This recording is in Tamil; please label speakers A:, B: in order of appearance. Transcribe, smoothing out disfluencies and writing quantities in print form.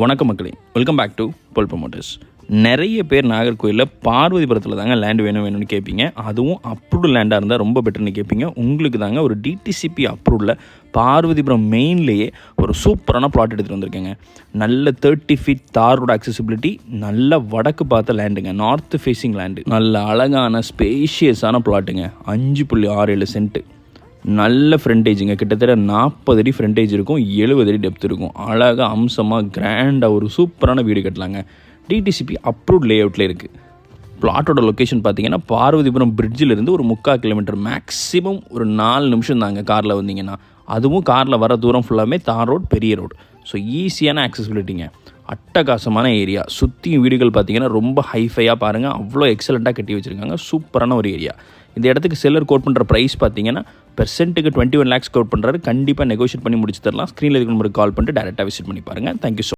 A: வணக்கம் மக்களே, welcome back to full promoters. நிறைய பேர் நாகர்கோயிலில் பார்வதிபுரத்தில் தாங்க லேண்டு வேணும்னு கேட்பீங்க. அதுவும் அப்ரூவ்டு லேண்டாக இருந்தால் ரொம்ப பெட்டர்னு கேட்பீங்க. உங்களுக்கு தாங்க ஒரு டிடிசிபி அப்ரூவ்டில் பார்வதிபுரம் மெயின்லேயே ஒரு சூப்பரான பிளாட் எடுத்துகிட்டு வந்திருக்கேங்க. நல்ல 30 ஃபீட் தார் ரோடு அக்சசிபிலிட்டி, நல்ல வடக்கு பார்த்த லேண்டுங்க, நார்த் ஃபேஸிங் லேண்டு, நல்ல அழகான ஸ்பேஷியஸான பிளாட்டுங்க. 5.67 சென்ட்டு, நல்ல ஃப்ரண்டேஜுங்க. கிட்டத்தட்ட 40 அடி ஃப்ரண்டேஜ் இருக்கும், 70 அடி டெப்த் இருக்கும். அழகாக அம்சமாக கிராண்டாக ஒரு சூப்பரான வீடு கட்டலாங்க. டிடிசிபி அப்ரூவ்ட் லே அவுட்டில் இருக்குது. பிளாட்டோட லொக்கேஷன் பார்த்தீங்கன்னா பார்வதிபுரம் பிரிட்ஜிலிருந்து ஒரு 3/4 கிலோமீட்டர், மேக்ஸிமம் ஒரு 4 நிமிஷம் தாங்க காரில் வந்தீங்கன்னா. அதுவும் காரில் வர தூரம் ஃபுல்லாமே தார் ரோடு, பெரிய ரோடு. ஸோ ஈஸியான ஆக்சசிபிலிட்டிங்க. அட்டகாசமான ஏரியா. சுற்றியும் வீடுகள் பார்த்தீங்கன்னா ரொம்ப ஹைஃபையாக பாருங்கள், அவ்வளோ எக்ஸலண்ட்டாக கட்டி வச்சுருக்காங்க. சூப்பரான ஒரு ஏரியா. இந்த இடத்துக்கு செல்லர் கோட் பண்ணுற ப்ரைஸ் பார்த்தீங்கன்னா பெர்சென்ட்டுக்கு 21 lakhs கோட் பண்ணுறாரு. கண்டிப்பாக நெகோஷியேட் பண்ணி முடிச்சு தரலாம். ஸ்க்ரீனில் இருக்க நம்பருக்கு கால் பண்ணிட்டு டேரெக்டாக விசிட் பண்ணி பாருங்கள். Thank you so